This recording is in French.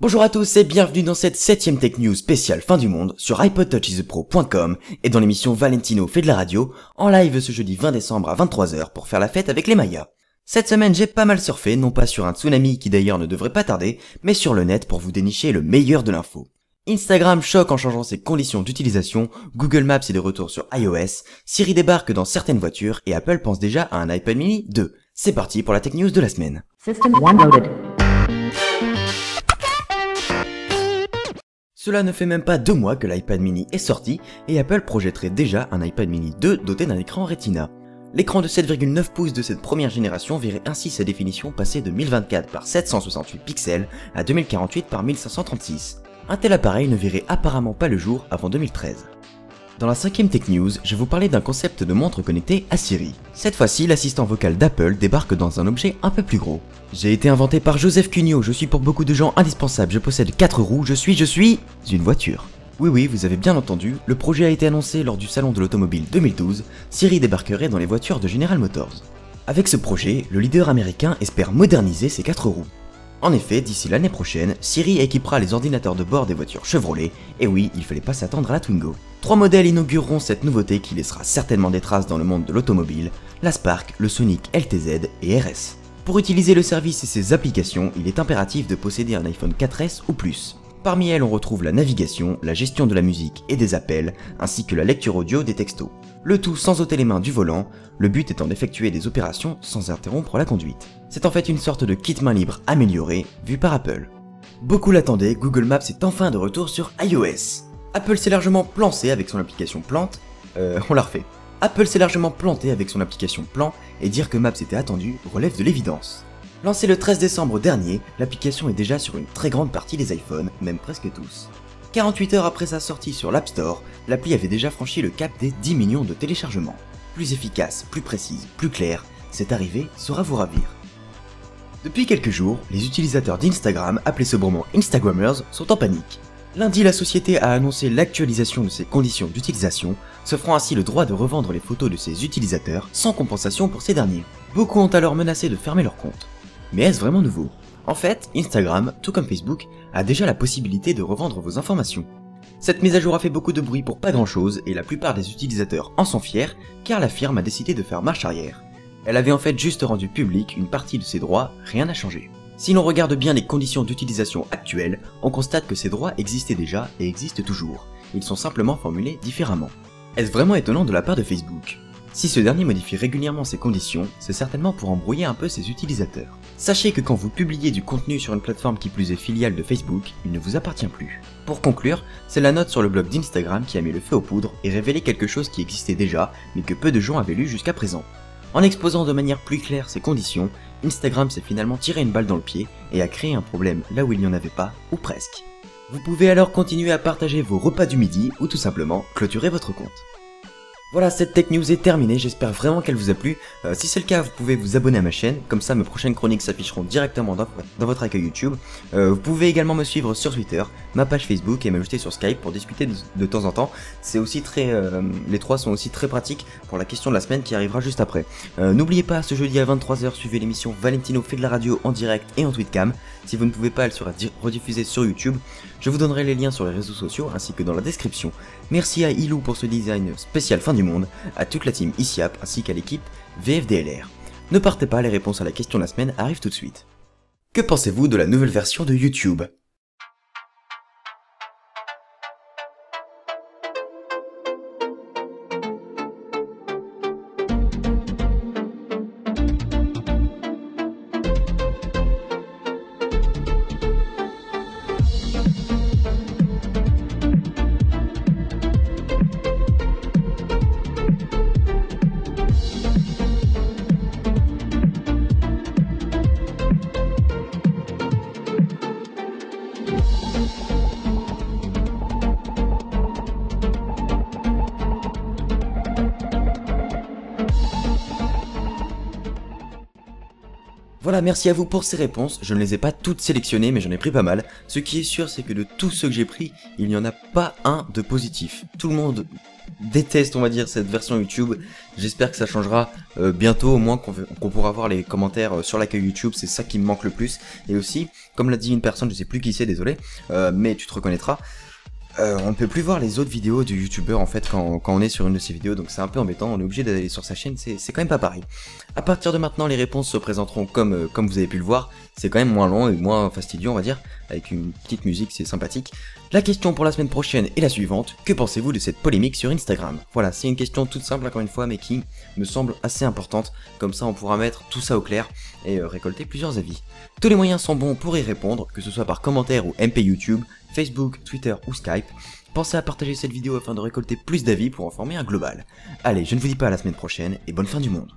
Bonjour à tous et bienvenue dans cette 7ème Tech News spéciale fin du monde sur iPodTouchIsThePro.com et dans l'émission Valentino fait de la radio, en live ce jeudi 20 décembre à 23 h pour faire la fête avec les Mayas. Cette semaine j'ai pas mal surfé, non pas sur un tsunami qui d'ailleurs ne devrait pas tarder, mais sur le net pour vous dénicher le meilleur de l'info. Instagram choque en changeant ses conditions d'utilisation, Google Maps est de retour sur iOS, Siri débarque dans certaines voitures et Apple pense déjà à un iPad mini 2. C'est parti pour la Tech News de la semaine. System one loaded. Cela ne fait même pas 2 mois que l'iPad mini est sorti et Apple projetterait déjà un iPad mini 2 doté d'un écran Retina. L'écran de 7,9 pouces de cette première génération verrait ainsi sa définition passer de 1024 par 768 pixels à 2048 par 1536. Un tel appareil ne verrait apparemment pas le jour avant 2013. Dans la 5ème Tech News, je vais vous parler d'un concept de montre connectée à Siri. Cette fois-ci, l'assistant vocal d'Apple débarque dans un objet un peu plus gros. J'ai été inventé par Joseph Cugnot, je suis pour beaucoup de gens indispensable, je possède 4 roues, je suis une voiture. Oui, vous avez bien entendu, le projet a été annoncé lors du salon de l'automobile 2012, Siri débarquerait dans les voitures de General Motors. Avec ce projet, le leader américain espère moderniser ses 4 roues. En effet, d'ici l'année prochaine, Siri équipera les ordinateurs de bord des voitures Chevrolet, et oui, il fallait pas s'attendre à la Twingo. 3 modèles inaugureront cette nouveauté qui laissera certainement des traces dans le monde de l'automobile, la Spark, le Sonic LTZ et RS. Pour utiliser le service et ses applications, il est impératif de posséder un iPhone 4S ou plus. Parmi elles, on retrouve la navigation, la gestion de la musique et des appels, ainsi que la lecture audio des textos. Le tout sans ôter les mains du volant, le but étant d'effectuer des opérations sans interrompre la conduite. C'est en fait une sorte de kit main libre amélioré, vu par Apple. Beaucoup l'attendaient, Google Maps est enfin de retour sur iOS. Apple s'est largement planté avec son application Plante, Apple s'est largement planté avec son application Plan, et dire que Maps était attendu relève de l'évidence. Lancée le 13 décembre dernier, l'application est déjà sur une très grande partie des iPhones, même presque tous. 48 heures après sa sortie sur l'App Store, l'appli avait déjà franchi le cap des 10 millions de téléchargements. Plus efficace, plus précise, plus claire, cette arrivée saura vous ravir. Depuis quelques jours, les utilisateurs d'Instagram, appelés sobrement Instagrammers, sont en panique. Lundi, la société a annoncé l'actualisation de ses conditions d'utilisation, s'offrant ainsi le droit de revendre les photos de ses utilisateurs sans compensation pour ces derniers. Beaucoup ont alors menacé de fermer leur compte. Mais est-ce vraiment nouveau? En fait, Instagram, tout comme Facebook, a déjà la possibilité de revendre vos informations. Cette mise à jour a fait beaucoup de bruit pour pas grand chose et la plupart des utilisateurs en sont fiers car la firme a décidé de faire marche arrière. Elle avait en fait juste rendu public une partie de ses droits, rien n'a changé. Si l'on regarde bien les conditions d'utilisation actuelles, on constate que ces droits existaient déjà et existent toujours. Ils sont simplement formulés différemment. Est-ce vraiment étonnant de la part de Facebook? Si ce dernier modifie régulièrement ses conditions, c'est certainement pour embrouiller un peu ses utilisateurs. Sachez que quand vous publiez du contenu sur une plateforme qui plus est filiale de Facebook, il ne vous appartient plus. Pour conclure, c'est la note sur le blog d'Instagram qui a mis le feu aux poudres et révélé quelque chose qui existait déjà, mais que peu de gens avaient lu jusqu'à présent. En exposant de manière plus claire ces conditions, Instagram s'est finalement tiré une balle dans le pied et a créé un problème là où il n'y en avait pas, ou presque. Vous pouvez alors continuer à partager vos repas du midi ou tout simplement clôturer votre compte. Voilà, cette Tech News est terminée, j'espère vraiment qu'elle vous a plu. Si c'est le cas, vous pouvez vous abonner à ma chaîne, comme ça mes prochaines chroniques s'afficheront directement dans votre accueil YouTube. Vous pouvez également me suivre sur Twitter, ma page Facebook et m'ajouter sur Skype pour discuter de temps en temps. C'est aussi les trois sont aussi très pratiques pour la question de la semaine qui arrivera juste après. N'oubliez pas, ce jeudi à 23 h, suivez l'émission Valentino fait de la radio en direct et en tweetcam. Si vous ne pouvez pas, elle sera rediffusée sur YouTube. Je vous donnerai les liens sur les réseaux sociaux ainsi que dans la description. Merci à Ilou pour ce design spécial fin du monde, à toute la team ICIAP ainsi qu'à l'équipe VFDLR. Ne partez pas, les réponses à la question de la semaine arrivent tout de suite. Que pensez-vous de la nouvelle version de YouTube ? Voilà, merci à vous pour ces réponses, je ne les ai pas toutes sélectionnées mais j'en ai pris pas mal. Ce qui est sûr, c'est que de tous ceux que j'ai pris, il n'y en a pas un de positif. Tout le monde déteste, on va dire, cette version YouTube. J'espère que ça changera bientôt, au moins qu'on pourra voir les commentaires sur l'accueil YouTube, c'est ça qui me manque le plus. Et aussi, comme l'a dit une personne, je sais plus qui c'est, désolé, mais tu te reconnaîtras, on ne peut plus voir les autres vidéos du youtubeur en fait quand on est sur une de ses vidéos, donc c'est un peu embêtant, on est obligé d'aller sur sa chaîne, c'est quand même pas pareil. À partir de maintenant, les réponses se présenteront comme vous avez pu le voir, c'est quand même moins long et moins fastidieux on va dire, avec une petite musique, c'est sympathique. La question pour la semaine prochaine est la suivante, que pensez-vous de cette polémique sur Instagram? Voilà, c'est une question toute simple encore une fois, mais qui me semble assez importante, comme ça on pourra mettre tout ça au clair et récolter plusieurs avis. Tous les moyens sont bons pour y répondre, que ce soit par commentaire ou MP YouTube, Facebook, Twitter ou Skype. Pensez à partager cette vidéo afin de récolter plus d'avis pour en former un global. Allez, je ne vous dis pas à la semaine prochaine et bonne fin du monde.